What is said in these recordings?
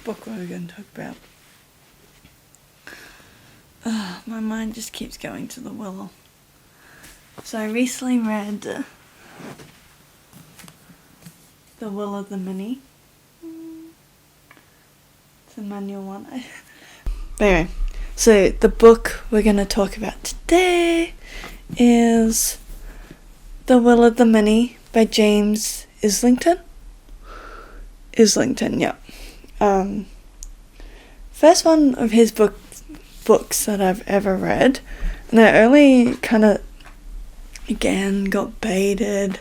book were we going to talk about? My mind just keeps going to the Willow. So I recently read The Will of the Many. It's a manual one. But anyway, so the book we're going to talk about today is The Will of the Many by James Islington. Yeah. First one of his books that I've ever read, and I only kind of again got baited,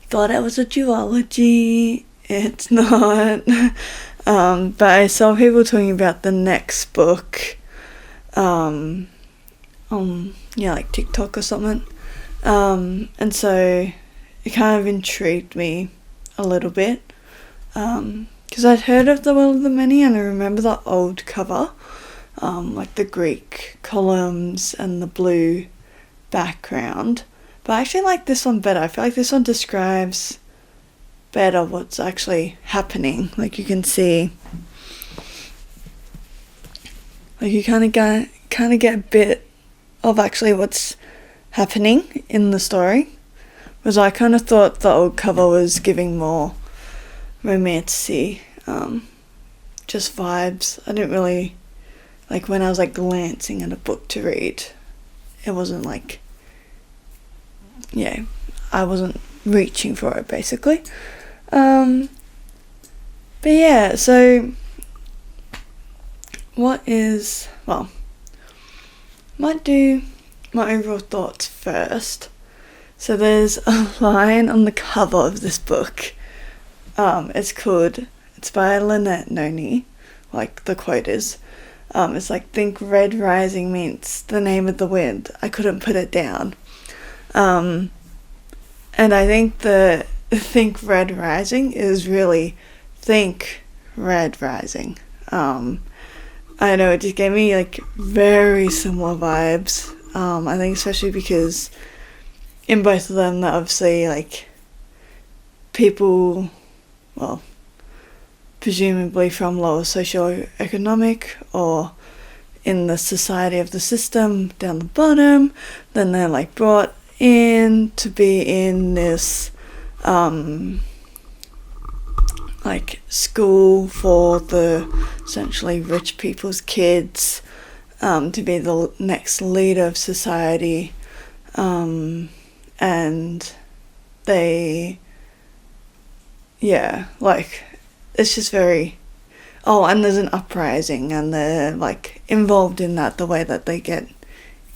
thought it was a duology. It's not. But I saw people talking about the next book like TikTok or something, and so it kind of intrigued me a little bit, because I'd heard of The Will of the Many and I remember the old cover, like the Greek columns and the blue background, but I actually like this one better. I feel like this one describes better what's actually happening. Like you can see, like you kind of get a bit of actually what's happening in the story, whereas I kind of thought the old cover was giving more romantic, just vibes. I didn't really, like when I was like glancing at a book to read, it wasn't like, I wasn't reaching for it basically. But yeah, so might do my overall thoughts first. So there's a line on the cover of this book. It's by Lynette Noni, like the quote is. It's like, think red rising means the name of the wind. I couldn't put it down. And I think the think red rising is really think red rising. I know it just gave me like very similar vibes. I think especially because in both of them they're obviously like people, well, presumably from lower socioeconomic or in the society of the system down the bottom, then they're like brought in to be in this like school for the essentially rich people's kids, to be the next leader of society, and they, like it's just very, and there's an uprising and they're like involved in that. The way that they get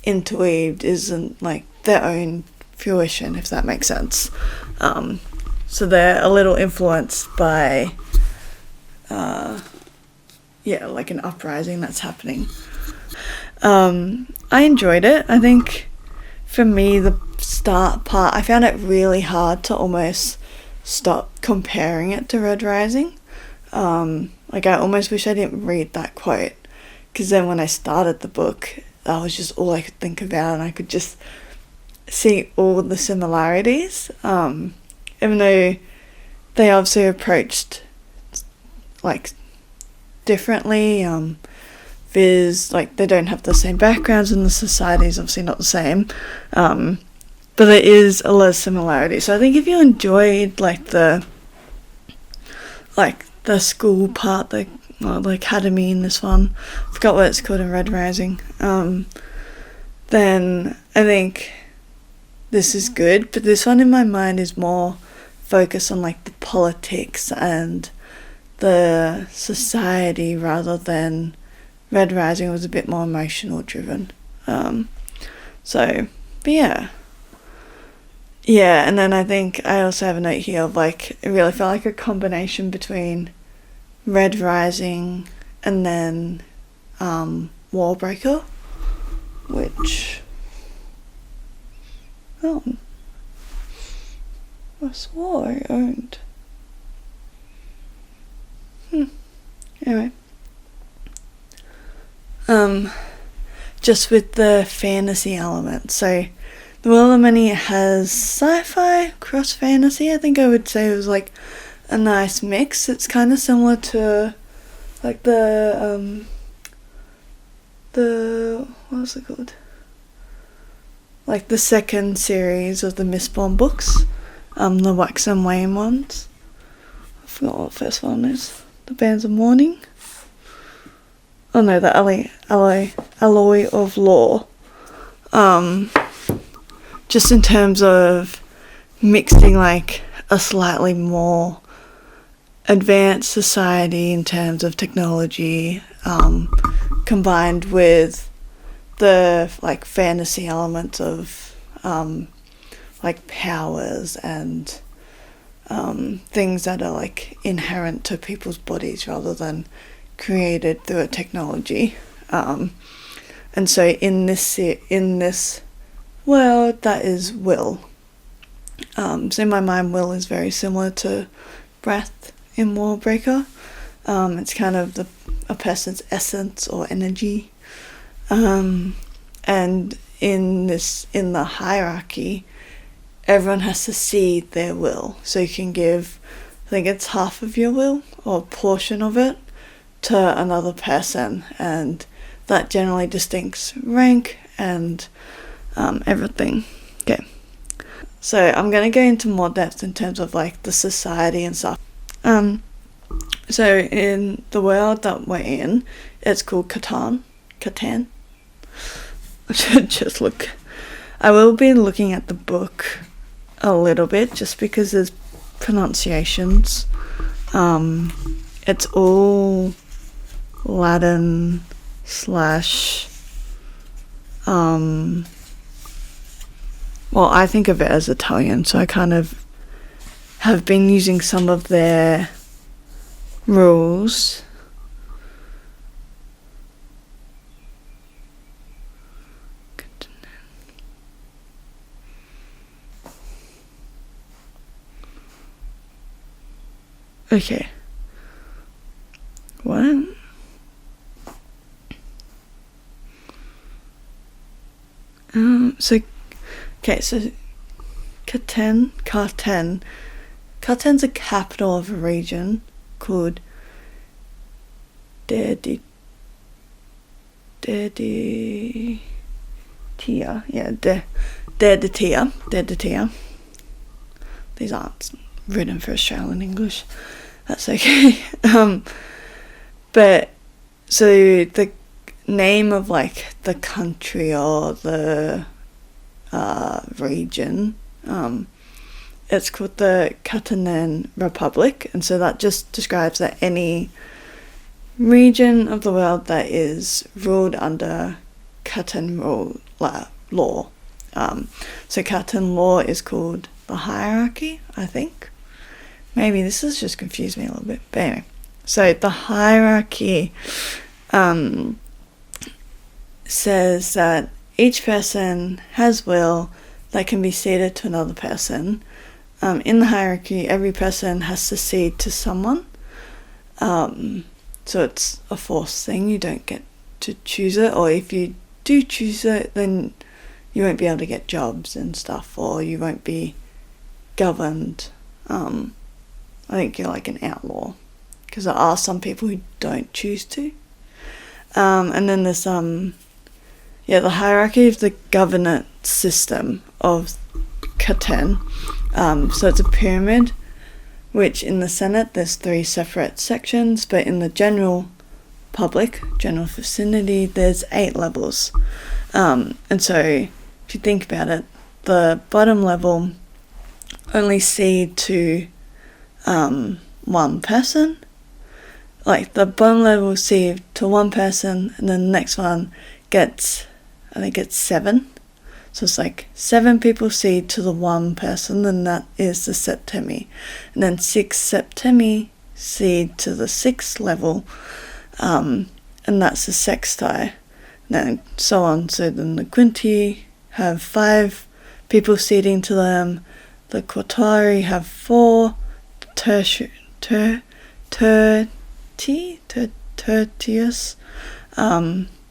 interweaved isn't like their own fruition, if that makes sense. So they're a little influenced by like an uprising that's happening. I enjoyed it. I think for me the start part, I found it really hard to almost stop comparing it to Red Rising. Like I almost wish I didn't read that quote, because then when I started the book that was just all I could think about, and I could just see all the similarities, even though they obviously approached like differently. Viz, like they don't have the same backgrounds and the society is obviously not the same, but there is a lot of similarity. So I think if you enjoyed like the school part, the academy in this one, I forgot what it's called in Red Rising, then I think this is good. But this one in my mind is more focused on like the politics and the society, rather than Red Rising was a bit more emotional driven. And then I think I also have a note here of like, it really felt like a combination between Red Rising and then Warbreaker, which I swore I owned. Anyway. Just with the fantasy element. So The Will of the Many has sci-fi cross fantasy. I think I would say it was like a nice mix. It's kind of similar to like what was it called? Like the second series of the Mistborn books, the Wax and Wayne ones. I forgot what the first one is. The Bands of Mourning. Oh no, the Alloy of Law. Just in terms of mixing like a slightly more advanced society in terms of technology, combined with the like fantasy elements of like powers and things that are like inherent to people's bodies rather than created through a technology. And so in this world, that is will. So in my mind, will is very similar to breath in Warbreaker. It's kind of a person's essence or energy. And in the hierarchy, everyone has to see their will. So you can give, I think it's half of your will or a portion of it to another person, and that generally distincts rank and everything. Okay. So I'm going to go into more depth in terms of like the society and stuff. So in the world that we're in, it's called Catan. I should just look. I will be looking at the book a little bit just because there's pronunciations. It's all Latin / well, I think of it as Italian, so I kind of have been using some of their rules. Okay. What? So Carten's a capital of a region called Deditia. Deditia. These aren't written for Australian English. That's okay. But so the name of like the country or the region, it's called the Catalan Republic, and so that just describes that any region of the world that is ruled under Catalan law. So Catalan law is called the hierarchy, I think. Maybe this has just confused me a little bit, but anyway. So the hierarchy says that each person has will that can be ceded to another person. In the hierarchy, every person has to cede to someone. So it's a forced thing. You don't get to choose it, or if you do choose it, then you won't be able to get jobs and stuff, or you won't be governed. I think you're like an outlaw, because there are some people who don't choose to. And then there's the hierarchy of the governance system of Catan. So it's a pyramid, which in the Senate there's 3 separate sections, but in the general vicinity, there's 8 levels. And so if you think about it, the bottom level only cede to one person. Like the bottom level cede to one person, and then the next one gets, I think it's 7. So it's like 7 people cede to the one person, and that is the septemi. And then 6 septemi cede to the 6th level, and that's the sexti. And then so on. So then the quinti have 5 people ceding to them. The quartari have 4. Tertius,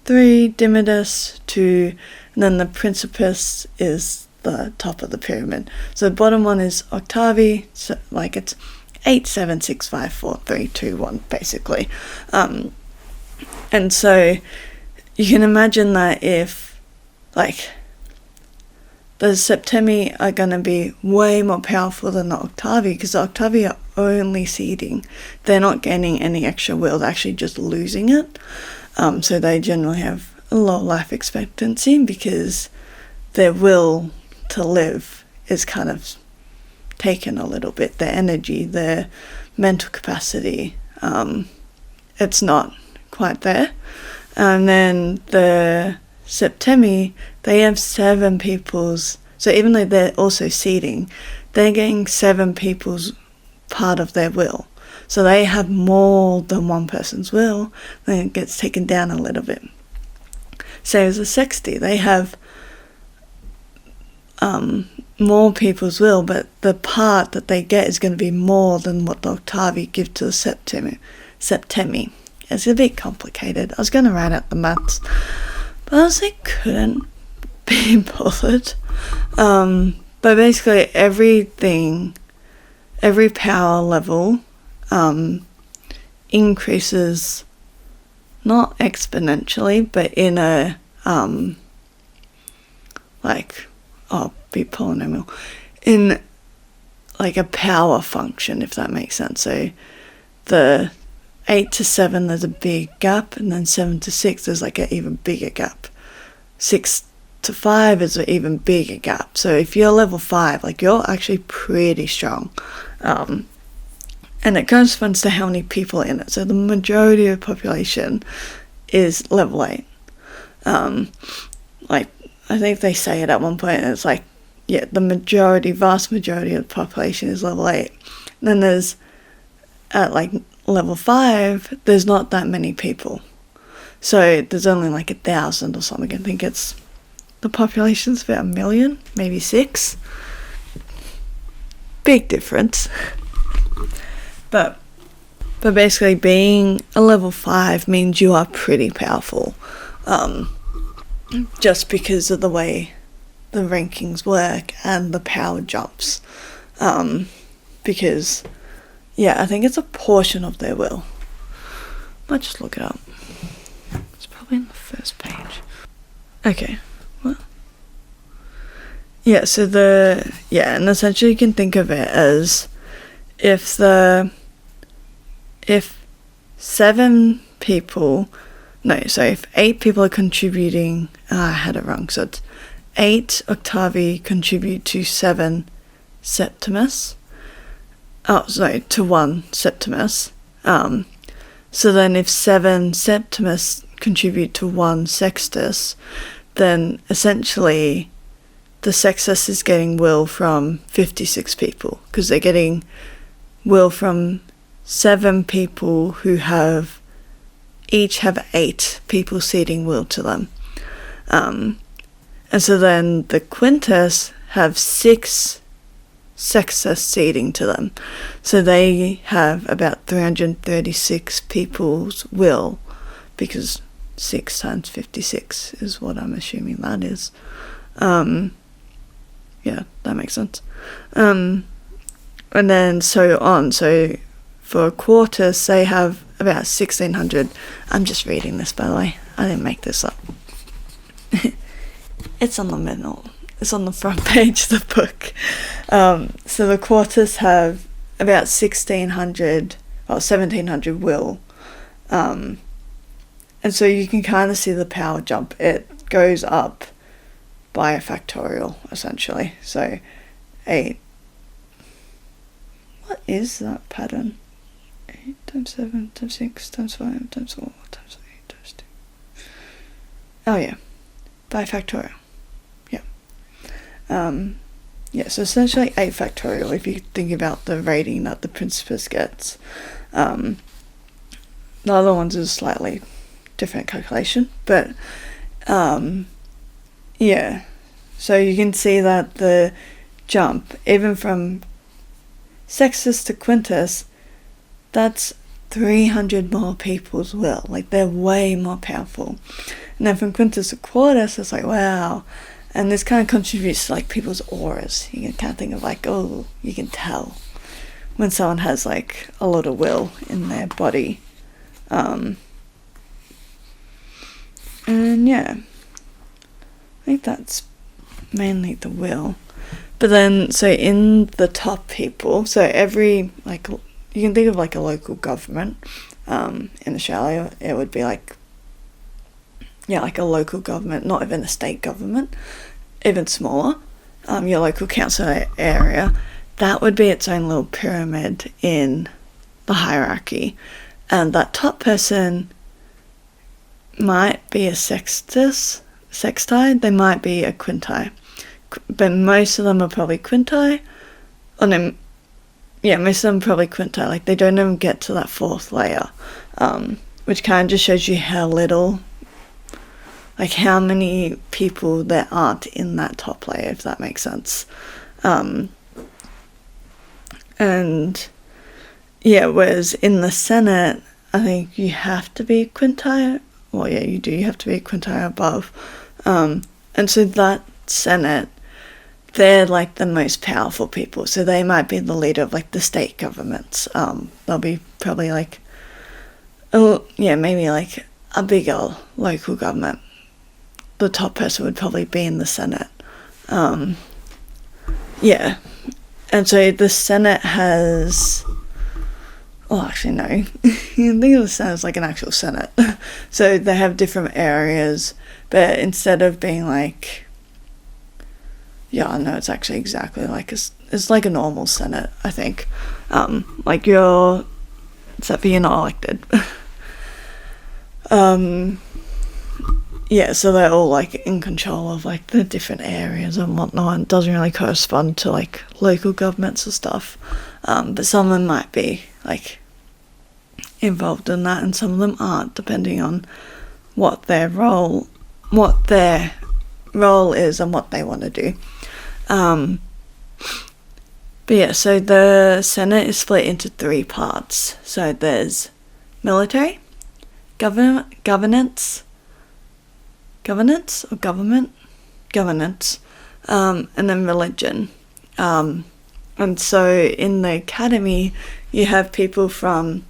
3, Dimidas 2, and then the Principus is the top of the pyramid. So the bottom one is octavi, so like it's 8, 7, 6, 5, 4, 3, 2, 1, basically. And so you can imagine that if, like, the Septemi are going to be way more powerful than the Octavi, because the Octavi are only seeding. They're not gaining any extra will, they're actually just losing it. So they generally have a low life expectancy because their will to live is kind of taken a little bit. Their energy, their mental capacity, it's not quite there. And then the Septemi, they have 7 people's, so even though they're also seeding, they're getting 7 people's part of their will. So they have more than one person's will, then it gets taken down a little bit. So as a Sexti, they have more people's will, but the part that they get is going to be more than what the Octavi give to the Septemi. It's a bit complicated. I was going to write out the maths, but I honestly couldn't be bothered. But basically everything, every power level increases, not exponentially, but in a be polynomial, in like a power function, if that makes sense. So the 8 to 7 there's a big gap, and then 7 to 6 there's like an even bigger gap. 6 to 5 is an even bigger gap. So if you're level 5, like, you're actually pretty strong. And it corresponds to how many people are in it. So the majority of the population is level 8. Like, I think they say it at one point, and it's like, yeah, the vast majority of the population is level 8. And then there's, at like level 5, there's not that many people. So there's only like 1,000 or something. I think it's, the population's about 1 million, maybe 6. Big difference. But basically being a level 5 means you are pretty powerful. Just because of the way the rankings work and the power jumps. Because, yeah, I think it's a portion of their will. Might just look it up. It's probably in the first page. Okay, what? Yeah, so and essentially you can think of it as if 7 people, if 8 people are contributing, I had it wrong, so it's 8 Octavi contribute to 7 Septimus. To 1 Septimus. So then if 7 Septimus contribute to 1 Sextus, then essentially the Sextus is getting will from 56 people, because they're getting will from 7 people who each have 8 people seeding will to them. And so then the Quintus have 6 Sextus seeding to them. So they have about 336 people's will, because 6 times 56 is what I'm assuming that is. Yeah, that makes sense. And then so on. So for Quartus, they have about 1,600. I'm just reading this, by the way. I didn't make this up. It's on the middle. It's on the front page of the book. So the Quartus have about 1,700 will. And so you can kind of see the power jump. It goes up by a factorial, essentially. So 8. What is that pattern? 8 times 7 times 6 times 5 times 4 times 8 times 2. Oh yeah, by factorial. Yeah. So essentially 8 factorial if you think about the rating that the Principus gets. The other ones is slightly different calculation, but yeah. So you can see that the jump, even from Sextus to Quintus, that's 300 more people's will. Like, they're way more powerful. And then from Quintus to Quartus, it's like, wow. And this kind of contributes to like people's auras. You can kind of think of like, oh, you can tell when someone has like a lot of will in their body. And yeah, I think that's mainly the will. But then, so in the top people, so every, like, you can think of like a local government. In Australia, it would be like, yeah, like a local government, not even a state government, even smaller. Your local council area, that would be its own little pyramid in the hierarchy. And that top person might be a sextile, they might be a quintile. But most of them are probably quintile. Oh no, yeah, most of them are probably quintile. Like, they don't even get to that fourth layer, which kind of just shows you how little, like, how many people there aren't in that top layer, if that makes sense. And yeah, whereas in the Senate, I think you have to be quintile. Well, yeah, you do. You have to be quintile above. And so that Senate, they're like the most powerful people. So they might be the leader of like the state governments. They'll be probably like, maybe like a bigger local government. The top person would probably be in the Senate. Yeah. And so the Senate has... Well, actually, no. You can think of the Senate as like an actual Senate. So they have different areas, but instead of being like... Yeah, no, it's actually exactly like... It's like a normal Senate, I think. Like you're... Except for you're not elected. Yeah, so they're all like in control of like the different areas and whatnot. It doesn't really correspond to like local governments or stuff. But some of them might be like involved in that, and some of them aren't, depending on what their role is and what they want to do. But yeah, so the Senate is split into 3 parts. So there's military, governance, and then religion. And so in the academy, you have people from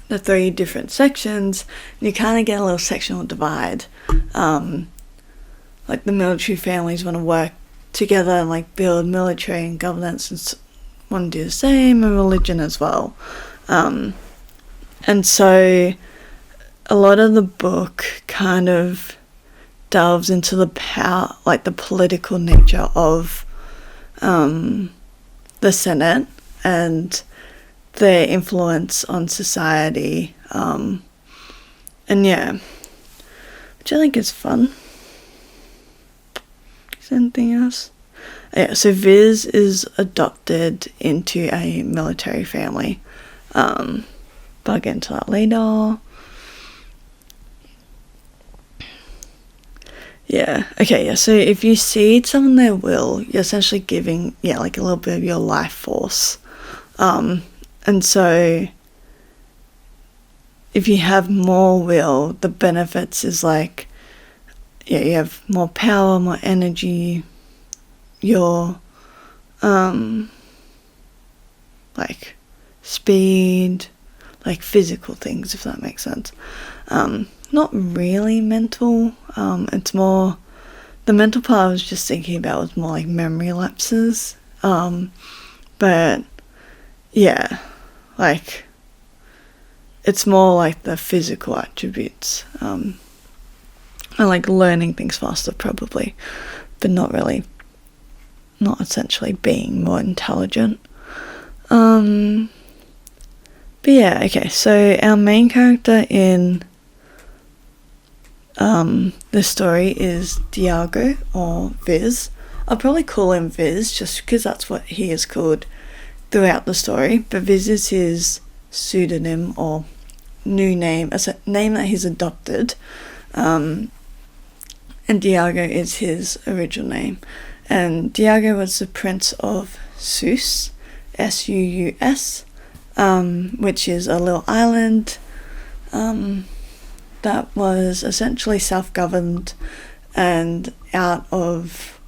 the 3 different sections, and you kind of get a little sectional divide. Like the military families want to work together and like build military and governance, and want to do the same, and religion as well. And so a lot of the book kind of delves into the power, like the political nature of the Senate and their influence on society, and yeah, which I think is fun. Is there anything else? Yeah, so Viz is adopted into a military family, but I'll get into that later. Yeah, okay, yeah, so if you seed someone their will, you're essentially giving, like a little bit of your life force. And so if you have more will, the benefits is like, you have more power, more energy, your, like, speed, like physical things, if that makes sense. Not really mental. It's more, the mental part I was just thinking about was more like memory lapses. But yeah, like it's more like the physical attributes. And like learning things faster probably, but not essentially being more intelligent. But yeah, okay, so our main character in the story is Diago, or Viz. I'll probably call him Viz just because that's what he is called throughout the story, but Viz is his pseudonym or new name, as a name that he's adopted, and Diago is his original name. And Diago was the Prince of Suus, Suus, which is a little island that was essentially self-governed and out of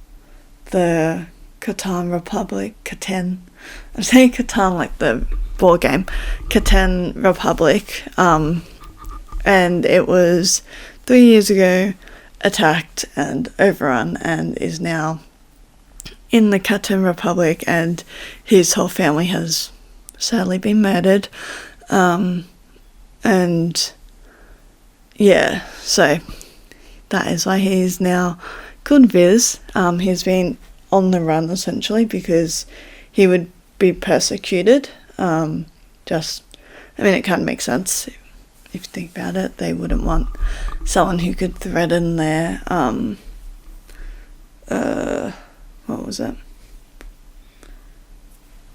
the Catan Republic, Catan. I'm saying Catan like the board game, Catan Republic, and it was 3 years ago, attacked and overrun, and is now in the Catan Republic, and his whole family has sadly been murdered, and yeah, so that is why he's now called Viz. He's been on the run essentially because he would be persecuted. It kind of makes sense if you think about it. They wouldn't want someone who could threaten their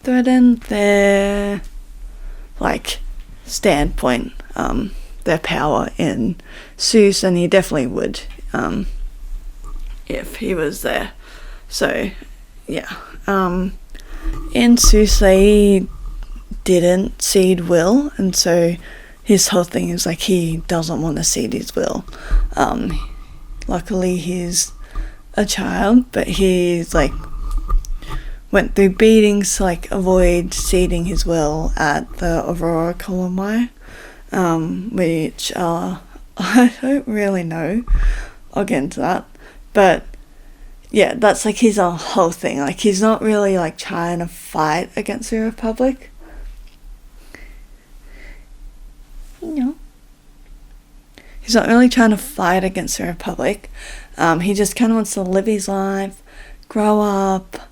threaten their standpoint, their power in Seuss, and he definitely would if he was there. So yeah, in Seuss they didn't cede will, and so his whole thing is he doesn't want to cede his will. Luckily he's a child, but he's went through beatings to avoid ceding his will at the Aurora Columbi, which I don't really know. I'll get into that, but yeah, that's his whole thing. He's not really trying to fight against the Republic. He's not really trying to fight against the Republic. He just kind of wants to live his life, grow up,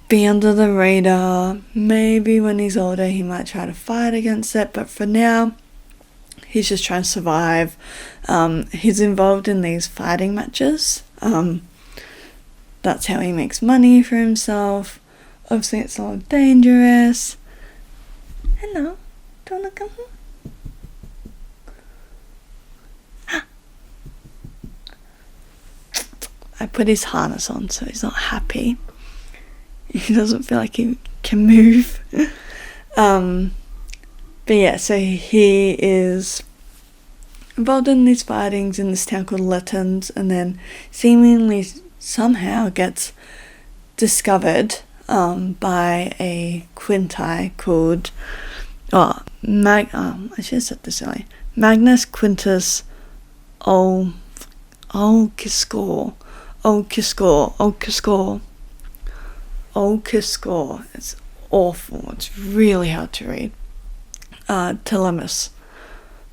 be under the radar. Maybe when he's older he might try to fight against it, but for now he's just trying to survive. He's involved in these fighting matches. That's how he makes money for himself. Obviously it's a little dangerous. Hello, do you want to come home? I put his harness on so he's not happy. He doesn't feel like he can move. But yeah, so he is involved in these fightings in this town called Lettons, and then seemingly somehow gets discovered by a Quintai called I should have said this earlier. Magnus Quintus Olkiscore. It's awful. It's really hard to read. Telemus.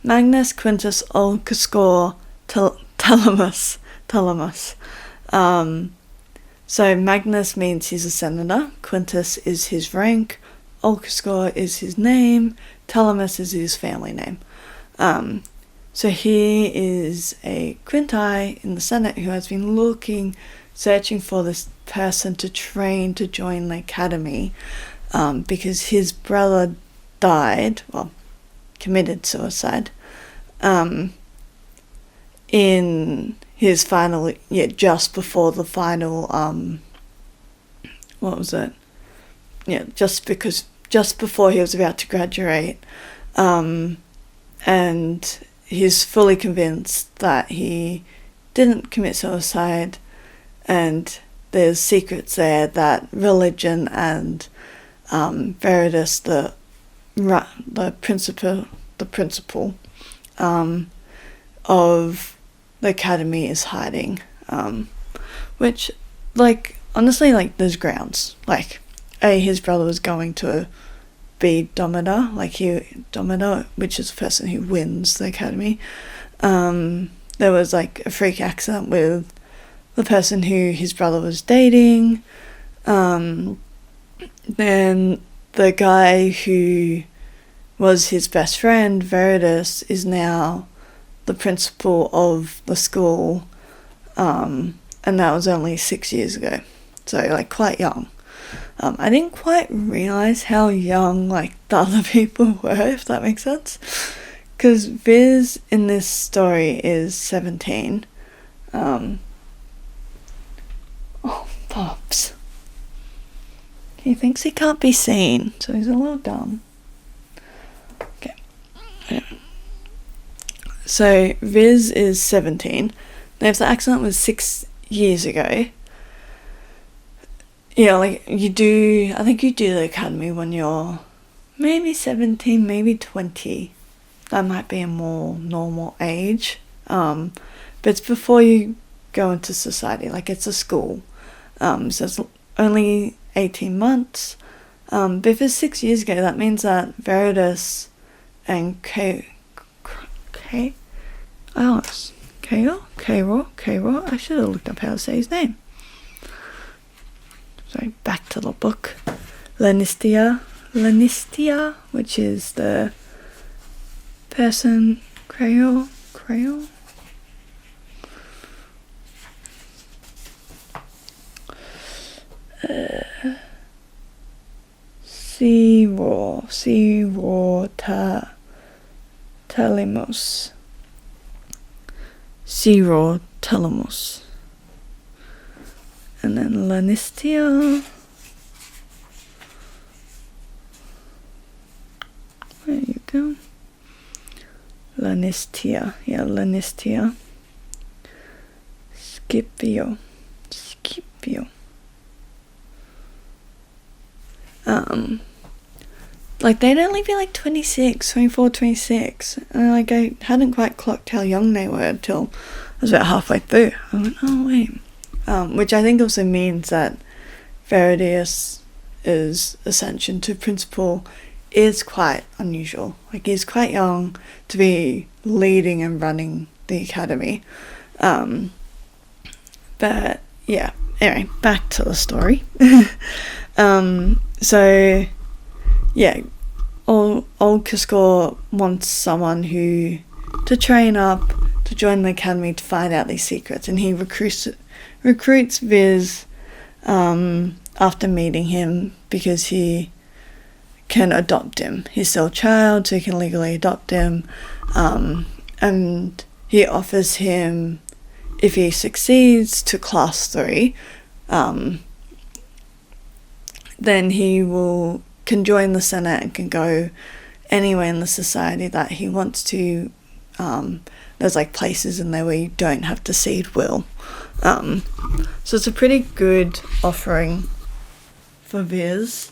Magnus Quintus Olkiscore Telemus. So Magnus means he's a senator. Quintus is his rank. Olkiscore is his name. Telemus is his family name. So he is a Quintai in the Senate who has been searching for this person to train to join the academy, because his brother died, committed suicide, in his final, just before the final, just before he was about to graduate, and he's fully convinced that he didn't commit suicide, and there's secrets there that religion and Veritas, the principal of the academy, is hiding, which honestly there's grounds. His brother was going to be Domitor, which is the person who wins the academy. There was a freak accident with the person who his brother was dating. Then the guy who was his best friend, Veritas, is now the principal of the school, and that was only 6 years ago, so quite young. I didn't quite realise how young the other people were, if that makes sense, because Viz in this story is 17. Pops. He thinks he can't be seen, so he's a little dumb. Okay. So Viz is 17. Now if the accident was 6 years ago, yeah, like you do, I think you do the academy when you're maybe 17, maybe 20. That might be a more normal age. But it's before you go into society, like it's a school. So it's only 18 months. But if it's 6 years ago, that means that Veritas and K, I should have looked up how to say his name. Sorry, back to the book. Lanistia, which is the person, Creole. Telemos. And then Lanistia. There you go. Lanistia. Scipio. Like they'd only be like 26, 24, 26. And like I hadn't quite clocked how young they were until I was about halfway through. I went, oh wait. Which I think also means that Veritas' ascension to principal is quite unusual. Like he's quite young to be leading and running the academy. But yeah, anyway, back to the story. So yeah, old Kaskor wants someone to train up, to join the academy to find out these secrets, and he recruits Viz after meeting him because he can adopt him. He's still a child, so he can legally adopt him, and he offers him, if he succeeds to class 3, then he can join the Senate and can go anywhere in the society that he wants to. There's like places in there where you don't have to cede will. So it's a pretty good offering for Viz.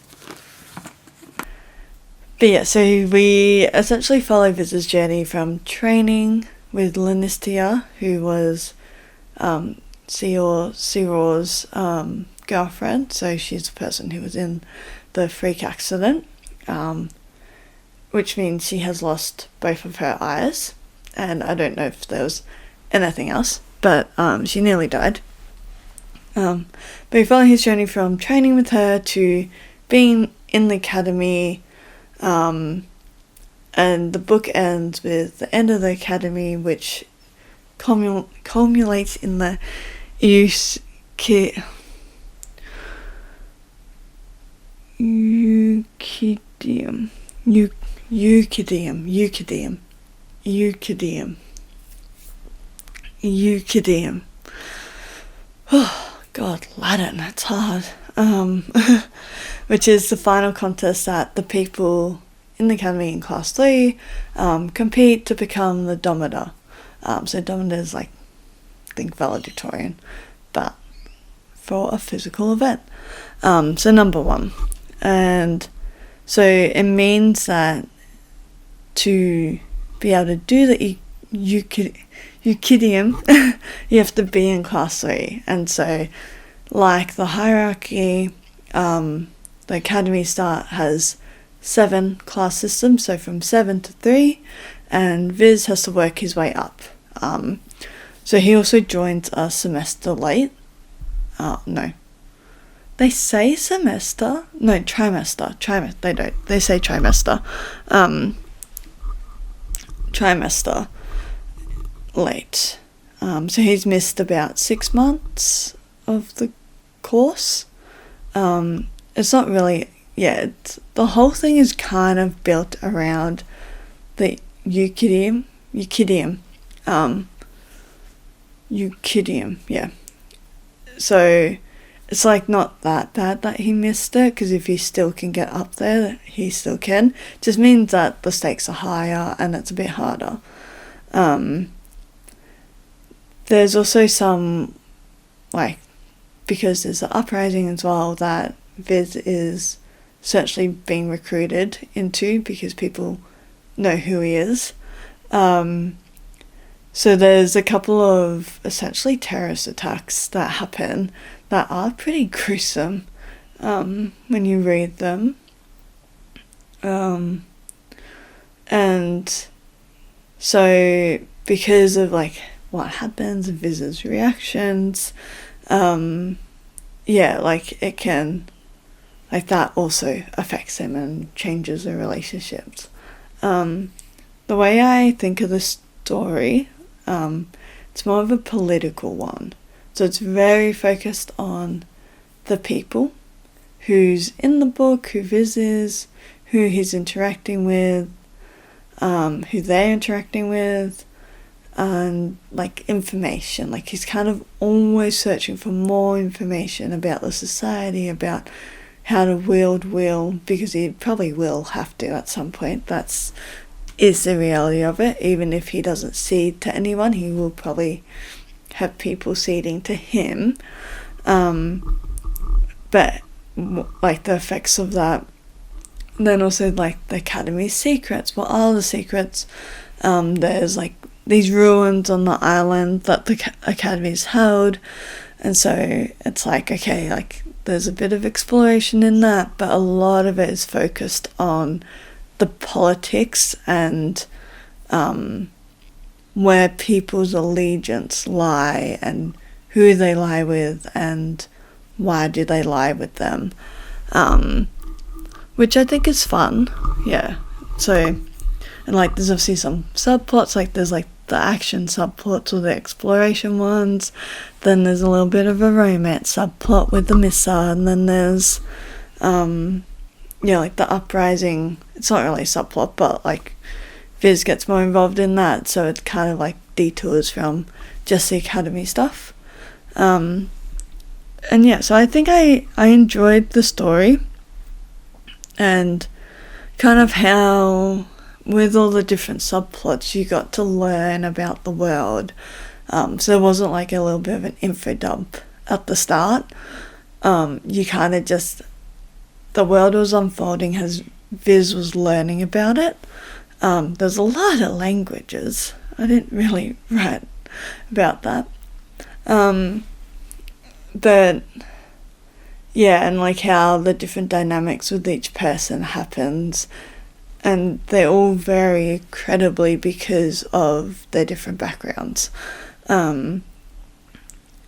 But yeah, so we essentially follow Viz's journey from training with Lanistia, who was Sior's girlfriend, so she's the person who was in the freak accident, which means she has lost both of her eyes, and I don't know if there was anything else, but she nearly died. But we follow his journey from training with her to being in the academy, and the book ends with the end of the academy, which culminates in the Eukidium. Oh God, Latin, that's hard. Which is the final contest that the people in the academy in class 3 compete to become the Dominator. So Dominator is like, I think, valedictorian, but for a physical event. So number 1. And so it means that to be able to do the Eukidium, you have to be in class 3. And so, like the hierarchy, the academy has 7 class systems, so from 7 to 3, and Viz has to work his way up. So he also joins a semester late. No. They say semester? No, trimester. They don't. They say trimester. Trimester late. So he's missed about 6 months of the course. It's not really... Yeah, the whole thing is kind of built around the Eukidium, yeah. So it's like not that bad that he missed it, because if he still can get up there, he still can. Just means that the stakes are higher and it's a bit harder. There's also some, like, because there's the uprising as well that Viz is essentially being recruited into because people know who he is. So there's a couple of essentially terrorist attacks that happen that are pretty gruesome when you read them. And so because of like what happens, Viz's reactions, like it can, like that also affects him and changes the relationships. The way I think of the story, it's more of a political one. So it's very focused on the people, who's in the book, who Viz is, who he's interacting with, who they're interacting with, and like information. Like he's kind of always searching for more information about the society, about how to wield will, because he probably will have to at some point. Is the reality of it. Even if he doesn't cede to anyone, he will probably have people ceding to him. But like the effects of that. And then also like the Academy's secrets. What are the secrets? There's like these ruins on the island that the Academy's held, and so it's like, okay, like there's a bit of exploration in that, but a lot of it is focused on the politics and where people's allegiance lie and who they lie with and why do they lie with them, which I think is fun. Yeah, so, and like there's obviously some subplots, like there's like the action subplots or the exploration ones, then there's a little bit of a romance subplot with the Missa, and then there's like the uprising. It's not really a subplot, but like Viz gets more involved in that, so it kind of like detours from just the Academy stuff. And yeah, so I think I enjoyed the story and kind of how with all the different subplots you got to learn about the world. So there wasn't like a little bit of an info dump at the start. You kind of just, the world was unfolding as Viz was learning about it. There's a lot of languages. I didn't really write about that. But yeah, and like how the different dynamics with each person happens, and they all vary incredibly because of their different backgrounds.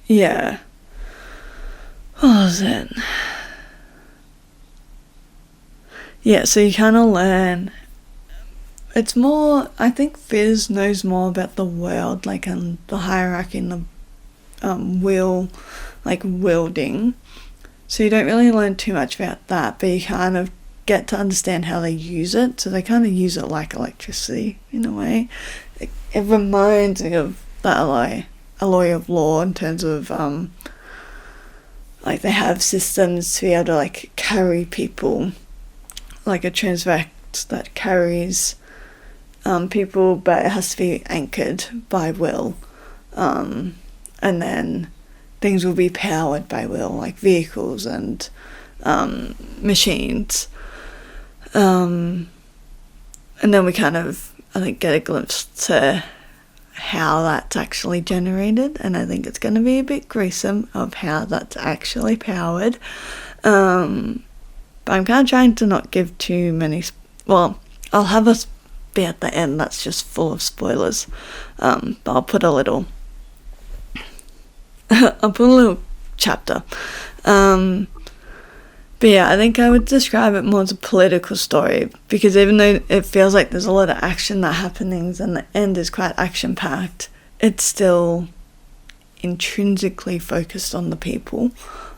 Yeah. What was it? Yeah, so you kind of learn. It's more, I think Viz knows more about the world, like, and the hierarchy and the wielding. So you don't really learn too much about that, but you kind of get to understand how they use it. So they kind of use it like electricity in a way. It reminds me of the alloy of law in terms of like they have systems to be able to like carry people, like a transvact that carries people, but it has to be anchored by will, and then things will be powered by will, like vehicles and machines, and then we kind of, I think, get a glimpse to how that's actually generated, and I think it's going to be a bit gruesome of how that's actually powered, but I'm kind of trying to not give too many, well, I'll have a bit at the end that's just full of spoilers, but I'll put a little chapter, but yeah, I think I would describe it more as a political story, because even though it feels like there's a lot of action that happens and the end is quite action-packed, it's still intrinsically focused on the people,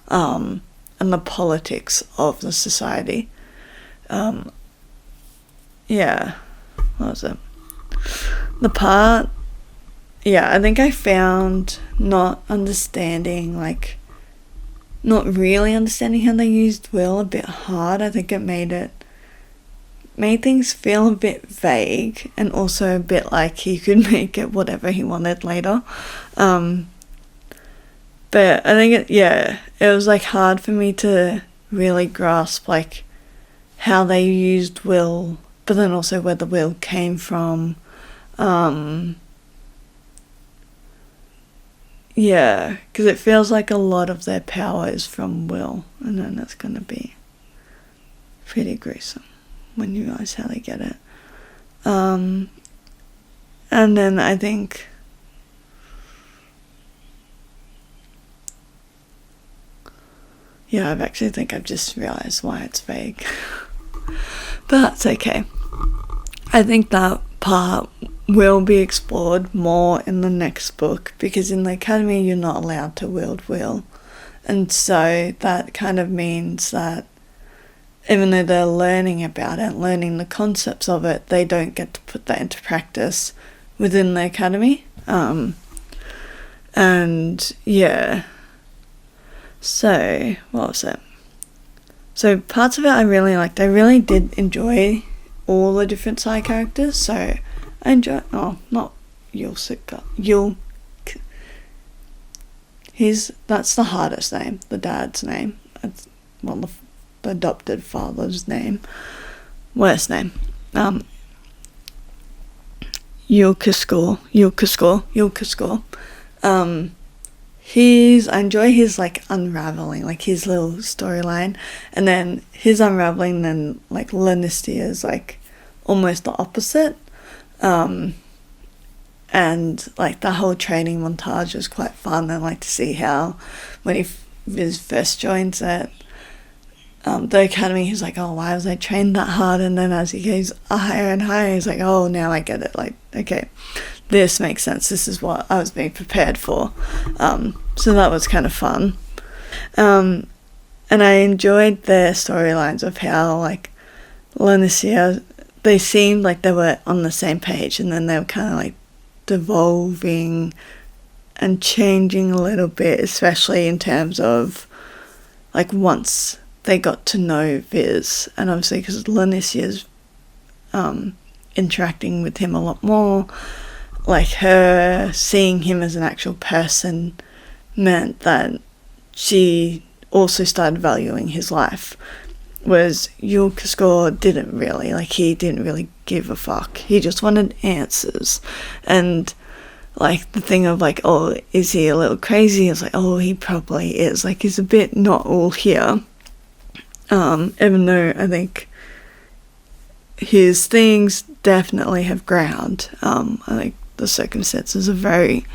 and the politics of the society. Yeah, what was it? The part, yeah, I think I found not really understanding how they used will a bit hard. I think it made things feel a bit vague, and also a bit like he could make it whatever he wanted later. But I think it was like hard for me to really grasp like how they used will, but then also where the will came from. Yeah, because it feels like a lot of their power is from will, and then that's going to be pretty gruesome when you realize how they get it. And then I think I actually think I've just realised why it's vague. But that's okay. I think that part will be explored more in the next book, because in the academy you're not allowed to wield will. And so that kind of means that even though they're learning about it, learning the concepts of it, they don't get to put that into practice within the academy. And yeah. So, what was it? So parts of it I really liked. I really did enjoy all the different side characters. So I enjoy. Oh, not Yulsika. That's the hardest name. The dad's name. It's, well, the adopted father's name. Worst name. Yulkaskor. I enjoy his like unraveling, like his little storyline, and then his unraveling, then like Lanistia's like almost the opposite, and like the whole training montage was quite fun. And like to see how when he first joins it, the academy, he's like, oh, why was I trained that hard? And then as he goes higher and higher, he's like, oh, now I get it. Like, okay, this makes sense. This is what I was being prepared for. So that was kind of fun. And I enjoyed their storylines of how, like, Lanicia, they seemed like they were on the same page, and then they were kind of, like, devolving and changing a little bit, especially in terms of, like, once they got to know Viz, and obviously because Lanicia's interacting with him a lot more, like her seeing him as an actual person meant that she also started valuing his life, whereas Yulkaskor didn't really, like he didn't really give a fuck. He just wanted answers. And like the thing of like, oh, is he a little crazy? It's like, oh, he probably is. Like he's a bit not all here. Even though I think his things definitely have ground. I think the circumstances are very,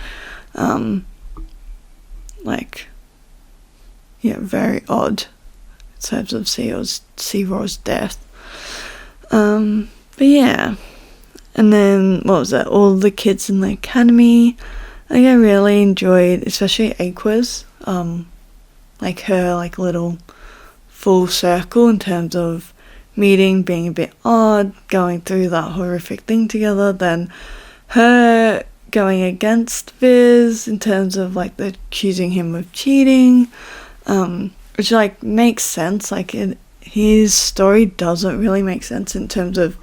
very odd in terms of Searo's death. But yeah. And then, what was that? All the kids in the academy. I think I really enjoyed, especially Aqua's, like her, like little full circle in terms of meeting, being a bit odd, going through that horrific thing together, then her going against Viz in terms of like the accusing him of cheating, which like makes sense. Like his story doesn't really make sense in terms of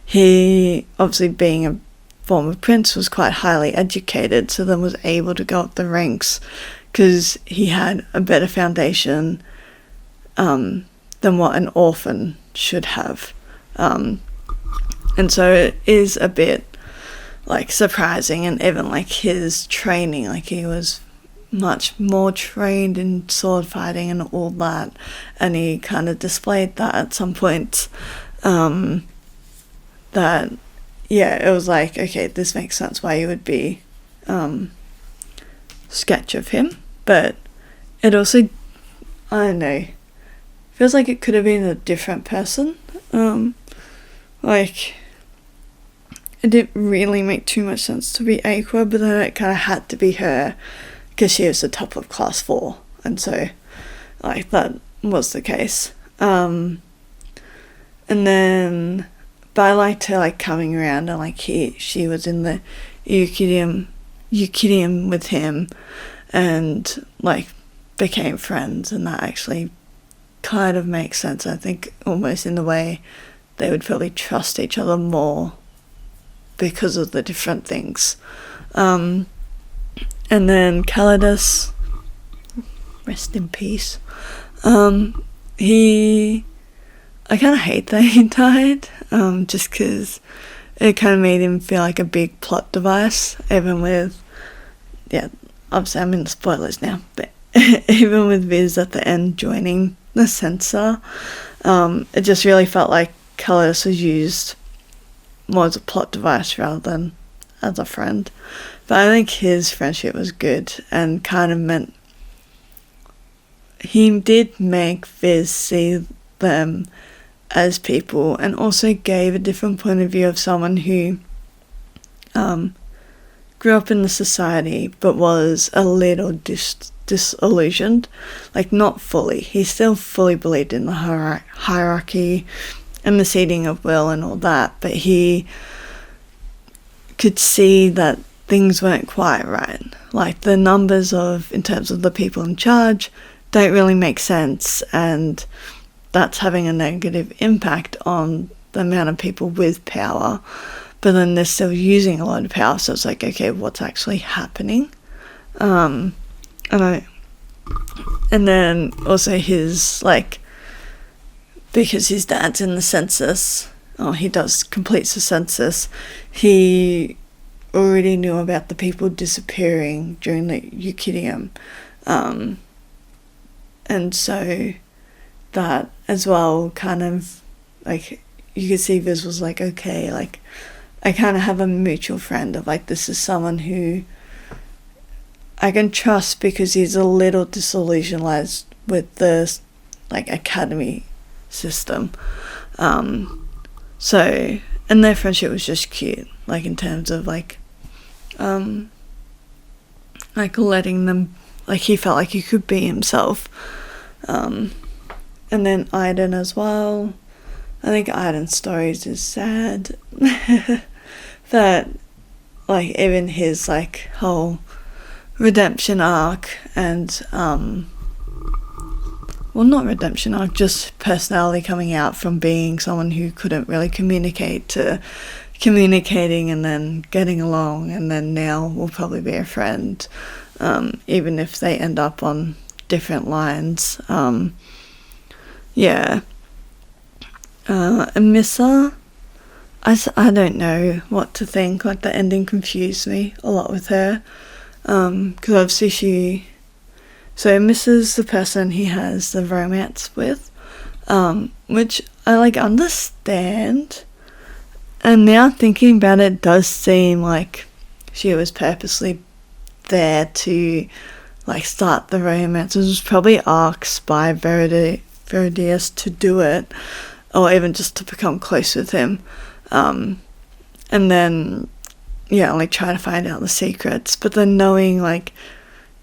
he obviously being a former prince was quite highly educated, so then was able to go up the ranks because he had a better foundation than what an orphan should have. And so it is a bit like surprising, and even like his training, like he was much more trained in sword fighting and all that, and he kind of displayed that at some point, that it was like, okay, this makes sense why you would be sketch of him. But it also, I don't know, feels like it could have been a different person. Like it didn't really make too much sense to be Aqua, but then it kind of had to be her because she was the top of class 4, and so like that was the case. And then, but I liked her like coming around, and like she was in the Eukidium with him, and like became friends, and that actually kind of makes sense. I think almost in the way they would probably trust each other more because of the different things. And then Calidus, rest in peace. I kind of hate that he died, just because it kind of made him feel like a big plot device, even with, obviously I'm in the spoilers now, but even with Viz at the end joining the censor, it just really felt like Kalos was used more as a plot device rather than as a friend. But I think his friendship was good and kind of meant he did make Viz see them as people, and also gave a different point of view of someone who grew up in the society but was a little disillusioned, like not fully. He still fully believed in the hierarchy and the seating of will and all that, but he could see that things weren't quite right. Like the numbers in terms of the people in charge don't really make sense, and that's having a negative impact on the amount of people with power, but then they're still using a lot of power, so it's like, okay, what's actually happening? And then also his, like, because his dad's in the census, he completes the census, he already knew about the people disappearing during the Eukidium, and so that as well kind of, like, you could see Viz was like, okay, like, I kind of have a mutual friend of, like, this is someone who I can trust because he's a little disillusioned with the, like, academy system. So, and their friendship was just cute, like, in terms of, like letting them, like, he felt like he could be himself. And then Aiden as well. I think Aiden's stories is sad. That, like, even his, like, whole redemption arc and, well, not redemption arc, just personality coming out from being someone who couldn't really communicate to communicating and then getting along, and then now will probably be a friend, even if they end up on different lines. And Missa, I don't know what to think. Like, the ending confused me a lot with her, because obviously so Missa's the person he has the romance with, which I, like, understand, and now thinking about it, does seem like she was purposely there to, like, start the romance. It was probably asked by Viridius to do it, or even just to become close with him, and then like, try to find out the secrets. But then knowing, like,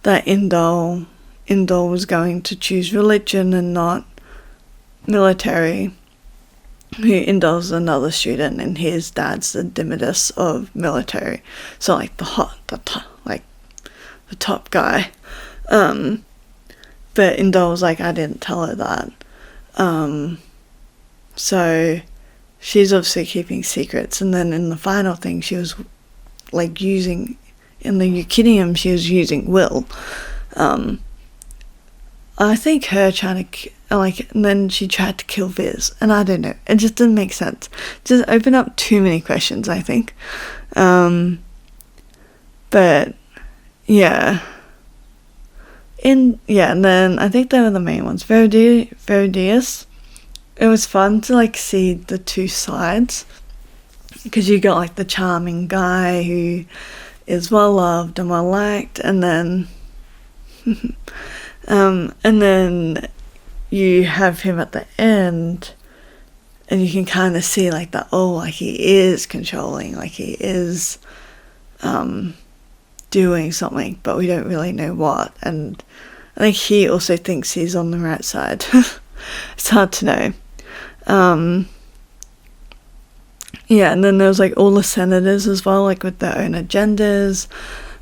that Indol was going to choose religion and not military, Indol's another student and his dad's the Dimidus of military, so, like, the top guy. But Indol was like, I didn't tell her that. So she's obviously keeping secrets, and then in the final thing she was, like, using, in the Eukidium she was using will. I think her trying to, and then she tried to kill Viz, and I don't know, it just didn't make sense. Just opened up too many questions, I think. But and then I think they were the main ones. Viridius, it was fun to, like, see the two sides, because you got, like, the charming guy who is well loved and well liked, and then and then you have him at the end, and you can kind of see, like, that, like, he is controlling, like, he is doing something, but we don't really know what. And I think he also thinks he's on the right side. It's hard to know. And then there was, like, all the senators as well, like, with their own agendas,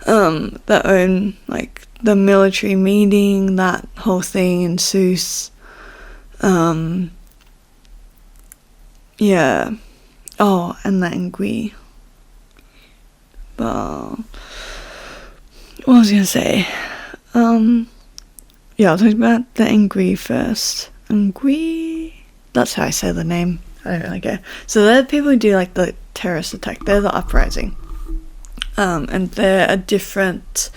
their own, like, the military meeting, that whole thing in Seuss. And then Gui. What was I gonna say? I'll talk about the Angui first. Angui, that's how I say the name. I don't really care. So they're the people who do like the terrorist attack. They're the uprising, and they're a different,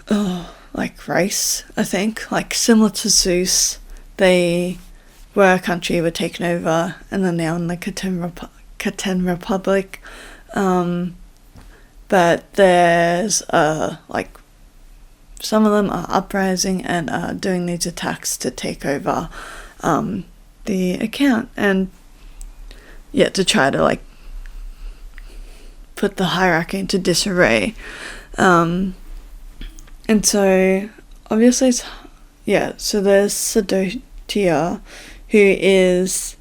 like race. I think like similar to Zeus. They were a country, were taken over, and then now in the Khatan Republic. But there's like some of them are uprising and are doing these attacks to take over the account, and to try to like put the hierarchy into disarray. And so obviously so there's Sedotia, who is,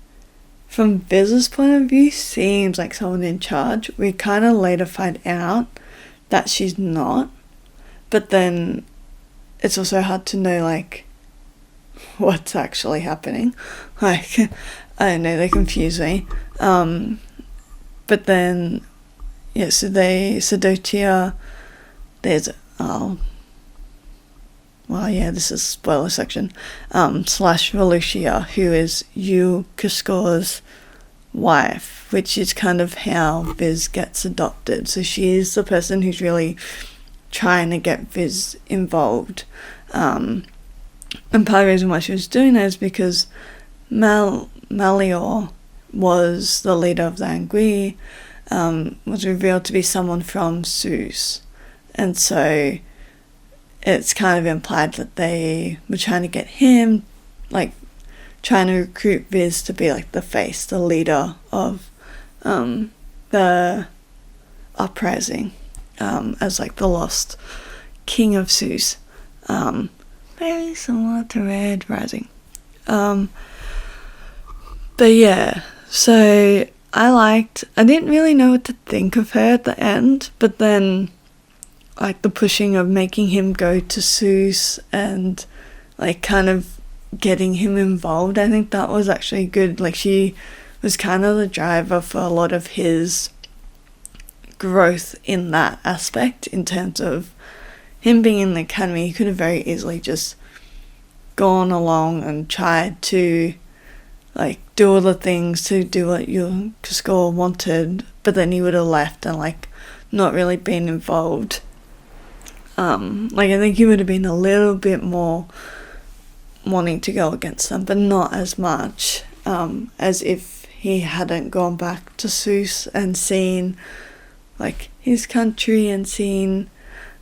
from Viz's point of view, seems like someone in charge. We kind of later find out that she's not, but then it's also hard to know like what's actually happening. Like, I don't know, they confuse me. But then Sedotia, there's this is spoiler section, / Volusia, who is Eukaskor's wife, which is kind of how Viz gets adopted. So she's the person who's really trying to get Viz involved. And part of the reason why she was doing that is because Malior was the leader of the Angui, was revealed to be someone from Zeus. And so it's kind of implied that they were trying to get him, like, trying to recruit Viz to be, like, the face, the leader of the uprising, as, like, the lost king of Zeus. Very similar to Red Rising. But yeah, so I didn't really know what to think of her at the end, but then like the pushing of making him go to Zeus and like kind of getting him involved, I think that was actually good. Like she was kind of the driver for a lot of his growth in that aspect, in terms of him being in the academy. He could have very easily just gone along and tried to like do all the things to do what Kaskor wanted, but then he would have left and like not really been involved. Like I think he would have been a little bit more wanting to go against them, but not as much as if he hadn't gone back to Zeus and seen like his country and seen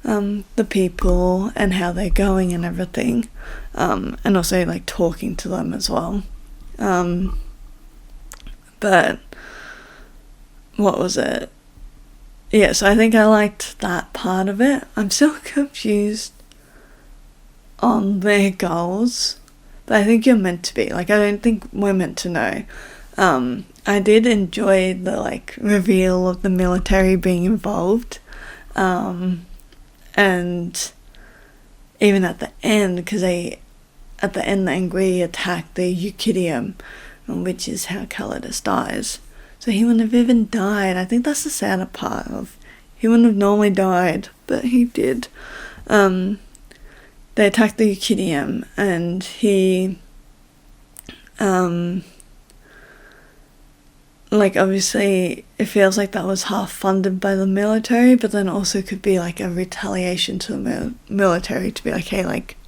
the people and how they're going and everything, and also like talking to them as well. But what was it? Yeah, so I think I liked that part of it. I'm still confused on their goals, but I think you're meant to be. Like, I don't think we're meant to know. I did enjoy the, like, reveal of the military being involved. And even at the end, because the Angui attacked the Eukidium, which is how Calidus dies. So he wouldn't have even died. I think that's the sadder part of, he wouldn't have normally died, but he did. They attacked the Eukidium, and he, like, obviously, it feels like that was half funded by the military, but then also could be, like, a retaliation to the military to be like, hey, like,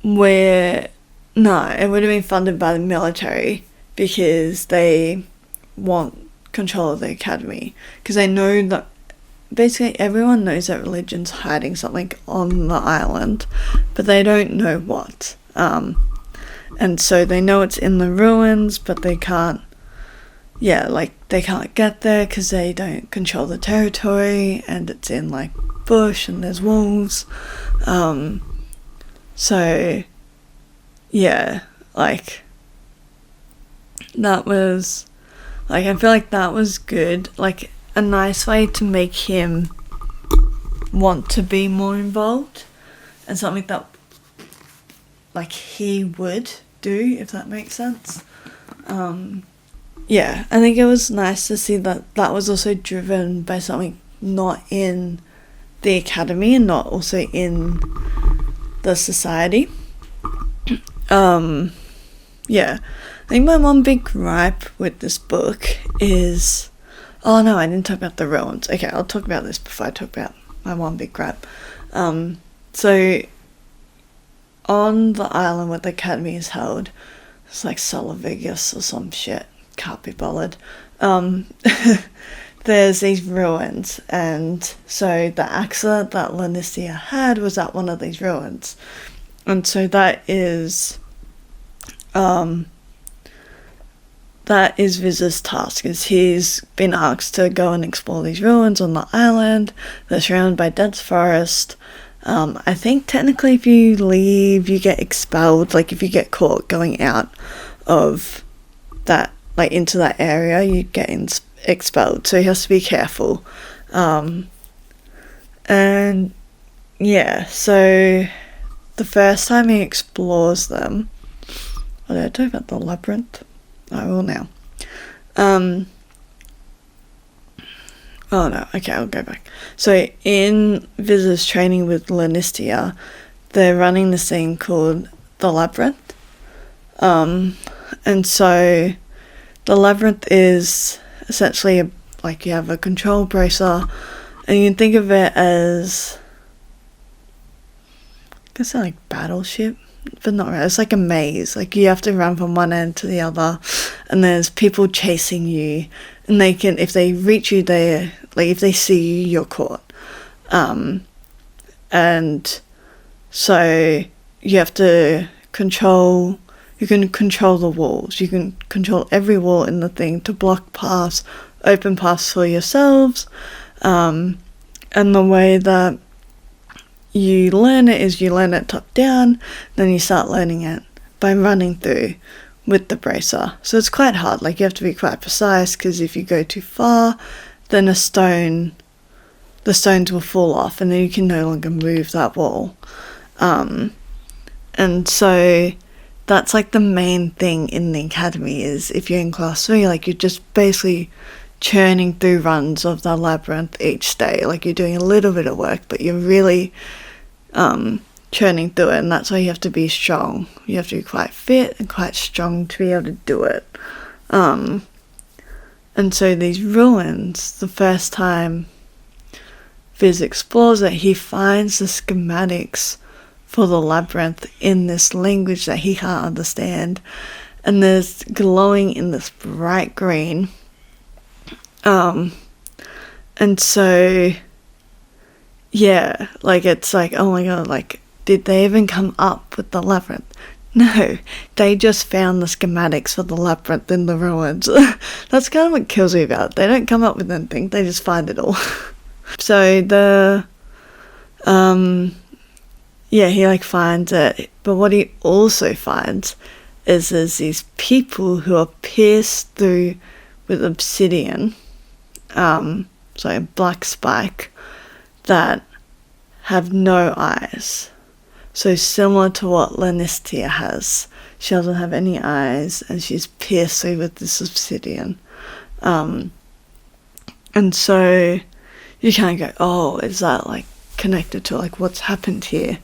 it would have been funded by the military because they want control of the academy, because they know that basically everyone knows that religion's hiding something on the island, but they don't know what. And so they know it's in the ruins, but they can't they can't get there because they don't control the territory, and it's in like bush and there's wolves. So yeah, like that was like, I feel like that was good, like a nice way to make him want to be more involved, and something that like he would do, if that makes sense. Yeah, I think it was nice to see that that was also driven by something not in the academy and not also in the society. Yeah, I think my one big gripe with this book is... Oh no, I didn't talk about the ruins. Okay, I'll talk about this before I talk about my one big gripe. So, on the island where the academy is held, it's like Solovegas or some shit, can't be bothered. There's these ruins, and so the accident that Lanicia had was at one of these ruins. And so that is Viz's task, is he's been asked to go and explore these ruins on the island. They're surrounded by dense forest. I think technically if you leave, you get expelled. Like if you get caught going out of that, like into that area, you get expelled. So he has to be careful. And yeah, so the first time he explores them... Oh, did I talk about the labyrinth? I will now. Oh no, okay, I'll go back. So in Viz's training with Lanicia, they're running this thing called the labyrinth. And so the labyrinth is essentially like you have a control bracer, and you can think of it as, I guess like battleship, but not really. It's like a maze. Like you have to run from one end to the other, and there's people chasing you, and they can, if they reach you, they, like if they see you, you're caught. And so you have to control. You can control the walls. You can control every wall in the thing to block paths, open paths for yourselves. And the way that you learn it is you learn it top down, then you start learning it by running through with the bracer. So it's quite hard. Like you have to be quite precise, because if you go too far, then the stones will fall off, and then you can no longer move that wall. And so that's like the main thing in the academy, is if you're in class 3, like you're just basically churning through runs of the labyrinth each day. Like you're doing a little bit of work, but you're really churning through it, and that's why you have to be strong. You have to be quite fit and quite strong to be able to do it. And so these ruins, the first time Viz explores it, he finds the schematics for the labyrinth in this language that he can't understand, and there's glowing in this bright green. And so yeah, like it's like, oh my god, like did they even come up with the labyrinth? No, they just found the schematics for the labyrinth in the ruins. That's kind of what kills me about it. They don't come up with anything, they just find it all. So yeah, he like finds it, but what he also finds is there's these people who are pierced through with obsidian, so a black spike, that have no eyes. So similar to what Lanicia has. She doesn't have any eyes, and she's pierced through with this obsidian. And so you kind of go, oh, is that like connected to like what's happened here?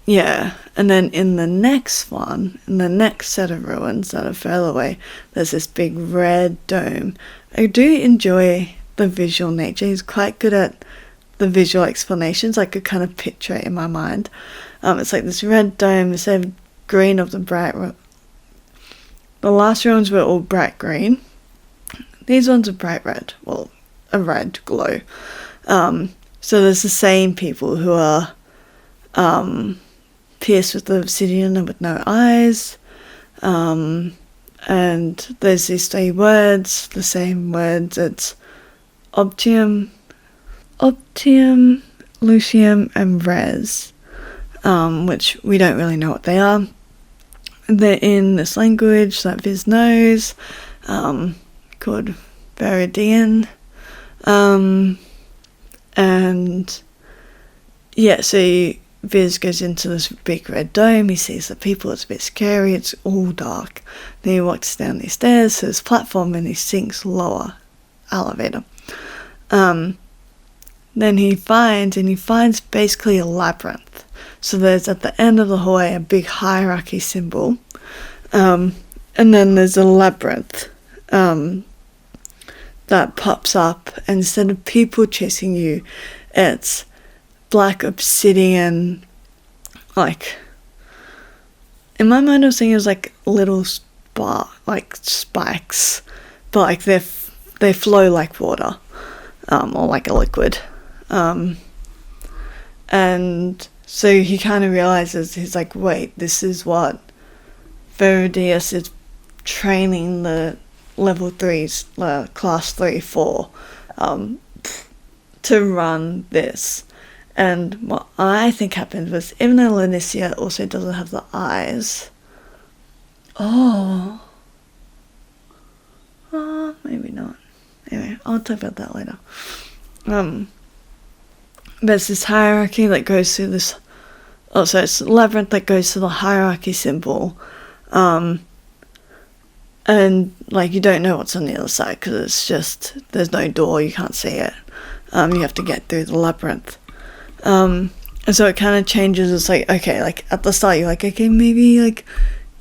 Yeah, and then in the next one, in the next set of ruins that are further away, there's this big red dome. I do enjoy the visual nature. He's quite good at the visual explanations. I could kind of picture it in my mind. It's like this red dome instead of green of the bright... The last ruins were all bright green. These ones are bright red. Well, a red glow. So there's the same people who are pierced with the obsidian and with no eyes. And there's these 3 words, the same words. It's Optium, Lucium, and Res, which we don't really know what they are. They're in this language that Viz knows, called Viridian. And yeah, so Viz goes into this big red dome. He sees the people. It's a bit scary. It's all dark. Then he walks down these stairs to this platform, and he sinks lower. Elevator. then he finds basically a labyrinth. So there's at the end of the hallway a big hierarchy symbol, and then there's a labyrinth that pops up, and instead of people chasing you, it's black obsidian, like, in my mind I was thinking it was like little spikes, but like they flow like water, or like a liquid, and so he kind of realizes, he's like, wait, this is what Viridius is training the level 3s, class 3 for, to run this. And what I think happened was, even though Lanicia also doesn't have the eyes, maybe not. Anyway, I'll talk about that later. There's this hierarchy that goes through this. So it's a labyrinth that goes to the hierarchy symbol, and like you don't know what's on the other side because it's just, there's no door, you can't see it. You have to get through the labyrinth. And so it kind of changes. It's like, okay, like at the start you're like, okay, maybe like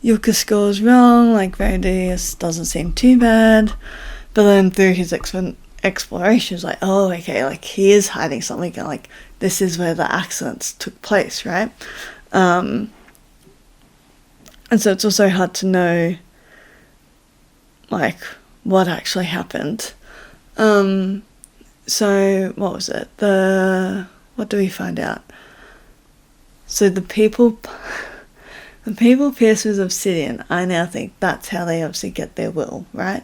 Yuka scores wrong, like Viridius doesn't seem too bad, but then through his exploration, it's like, oh, okay, like he is hiding something, and like this is where the accidents took place, right? And so it's also hard to know like what actually happened. So what was it? What do we find out? So the people pierced with obsidian, I now think that's how they obviously get their will, right?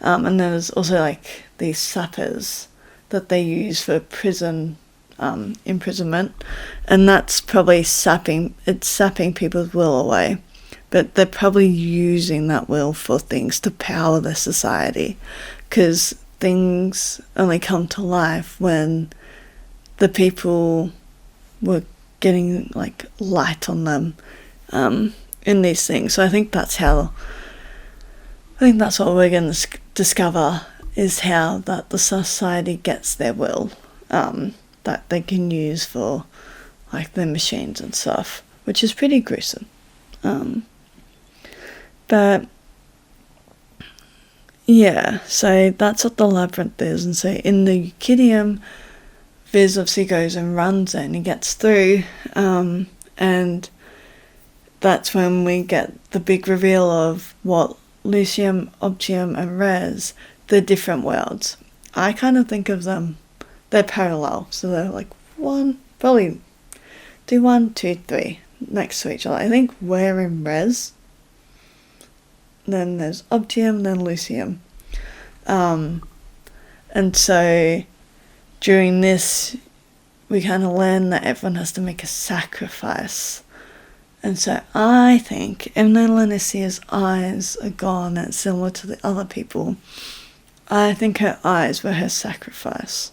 And there's also like these sappers that they use for prison imprisonment, and that's probably sapping people's will away. But they're probably using that will for things to power their society, because things only come to life when the people were getting like light on them in these things. So I think that's what we're going to discover, is how that the society gets their will, that they can use for like their machines and stuff, which is pretty gruesome. But yeah, so that's what the labyrinth is. And so in the Eukidium, Viz obviously goes and runs it, and he gets through, and that's when we get the big reveal of what Lucium, Obtium and Res, the different worlds. I kind of think of them, they're parallel, so they're like probably do 1, 2, 3 next to each other. I think we're in Res, then there's Obtium, then Lucium. And so during this, we kind of learn that everyone has to make a sacrifice. And so I think, even though Lanicia's eyes are gone and similar to the other people, I think her eyes were her sacrifice.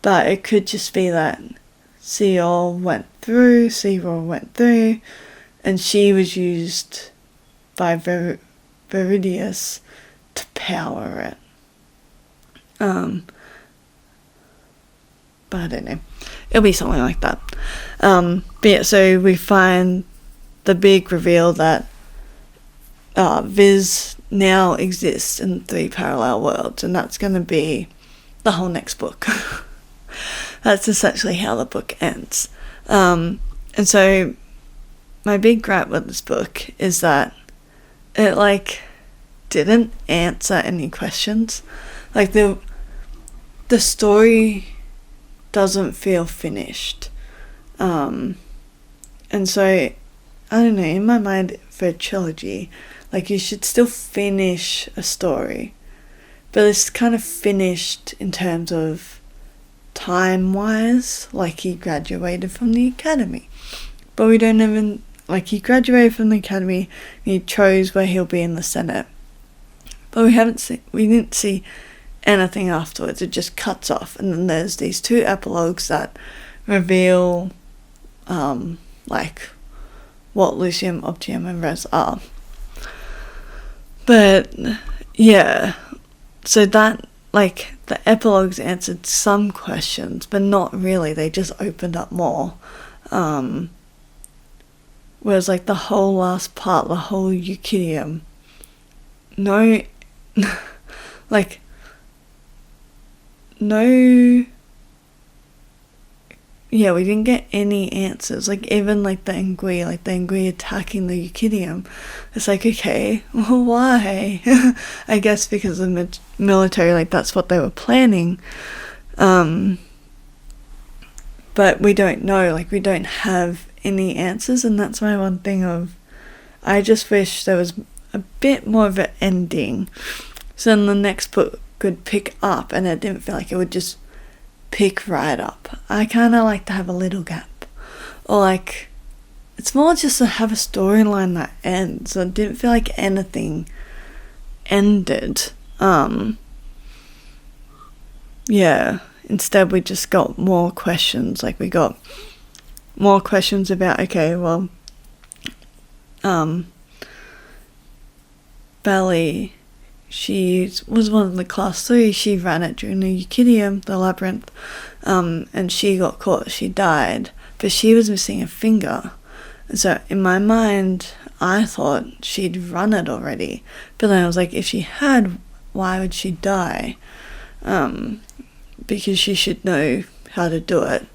But it could just be that Seol went through, and she was used by Viridius to power it. But I don't know. It'll be something like that. But yeah, so we find the big reveal that Viz now exists in 3 parallel worlds, and that's going to be the whole next book. That's essentially how the book ends. And so my big gripe with this book is that it like didn't answer any questions. Like the story doesn't feel finished. And so I don't know, in my mind, for a trilogy, like you should still finish a story, but it's kind of finished in terms of time wise. Like he graduated from the academy, but we don't even, like, he graduated from the academy and he chose where he'll be in the Senate, but we didn't see anything afterwards. It just cuts off, and then there's these 2 epilogues that reveal like what Lucium, Obtium and Res are. But yeah, so that, like, the epilogues answered some questions, but not really. They just opened up more. Whereas like the whole last part, the whole Eukidium, no, like, no, yeah, we didn't get any answers. Like, even like the Engui attacking the Eukidium, it's like, okay, well, why? I guess because of the military, like, that's what they were planning. But we don't know, like, we don't have any answers, and that's my one thing of, I just wish there was a bit more of an ending, so then the next book could pick up, and it didn't feel like it would just pick right up. I kind of like to have a little gap, or like, it's more just to have a storyline that ends, so it didn't feel like anything ended. Yeah, instead we just got more questions. Like, we got more questions about, okay, well, Belly, she was one of the class 3, she ran it during the Eukidium, the labyrinth, and she got caught, she died, but she was missing a finger. And so in my mind, I thought she'd run it already, but then I was like, if she had, why would she die? Because she should know how to do it.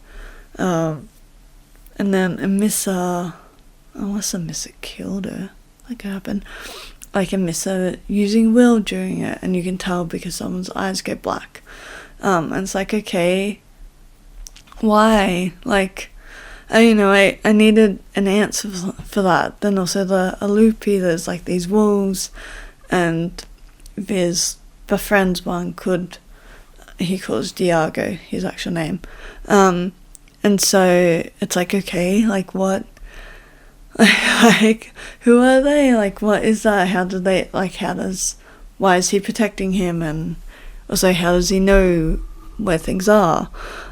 And then Amissa, unless Amissa killed her, that could happen. Like, Amissa using will during it, and you can tell because someone's eyes go black. And it's like, okay, why? Like, I needed an answer for that. Then also the Alupi, there's like these wolves, and there's befriends one he calls Diago, his actual name. And so it's like, okay, like, what? Like, who are they? Like, what is that? How do they, like, why is he protecting him? And also, how does he know where things are?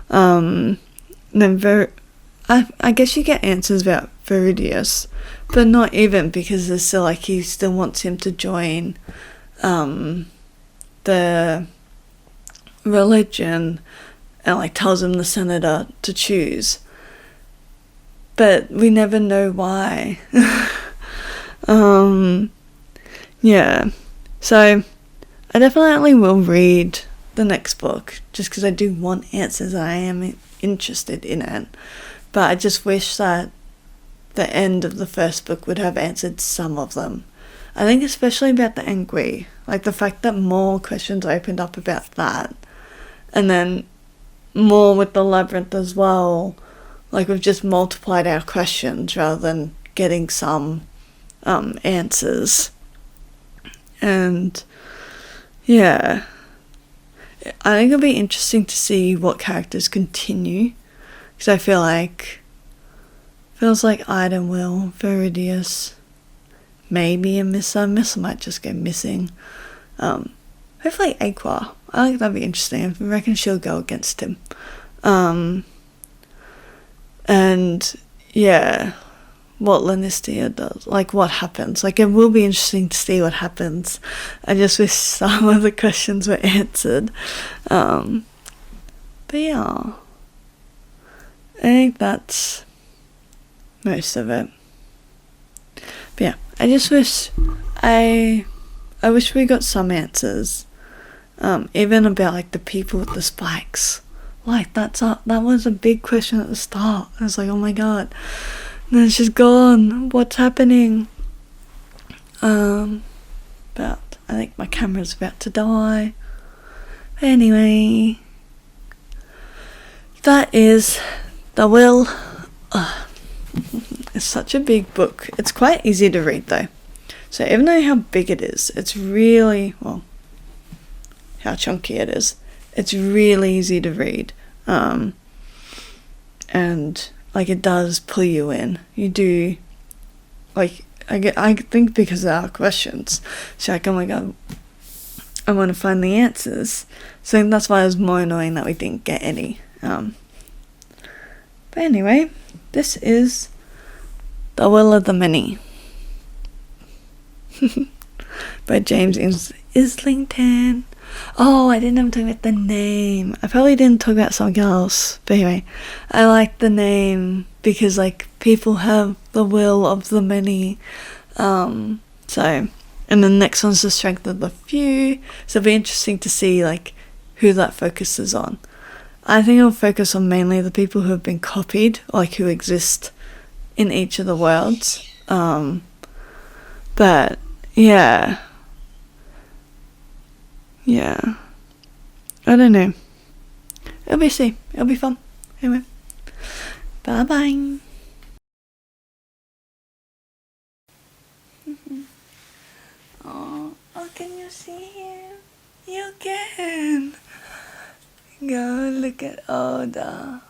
And then I guess you get answers about Viridius, but not even, because there's still, like, he still wants him to join the religion, and like tells him the senator to choose, but we never know why. Yeah, so I definitely will read the next book, just because I do want answers. I am interested in it, but I just wish that the end of the first book would have answered some of them. I think especially about the Engui, like the fact that more questions opened up about that, and then more with the labyrinth as well. Like, we've just multiplied our questions rather than getting some answers. And yeah, I think it'll be interesting to see what characters continue, because I feels like Ida will, Viridius, maybe Amissa might just go missing. Hopefully Aqua. I think that'd be interesting. I reckon she'll go against him. And yeah, what Lannistia does, like what happens. Like, it will be interesting to see what happens. I just wish some of the questions were answered. But yeah, I think that's most of it. But yeah, I just wish I wish we got some answers. Even about like the people with the spikes. Like, that was a big question at the start. I was like, oh my god. And then she's gone. What's happening? But I think my camera's about to die. Anyway, that is The Will. It's such a big book. It's quite easy to read though. So even though how big it is, it's really, well, how chunky it is, it's really easy to read. And like, it does pull you in. You do, like, I think because of our questions, so like, oh my god, I want to find the answers. So I think that's why it was more annoying that we didn't get any. But anyway, this is The Will of the Many by James Islington. Oh, I didn't even talk about the name. I probably didn't talk about something else. But anyway, I like the name because, like, people have the will of the many. So, and the next one's the strength of the few. So it'll be interesting to see, like, who that focuses on. I think it'll focus on mainly the people who have been copied, like who exist in each of the worlds. But yeah. Yeah. I don't know. It'll be see. It'll be fun. Anyway. Bye bye. Oh, can you see him? You can. Go look at Oda.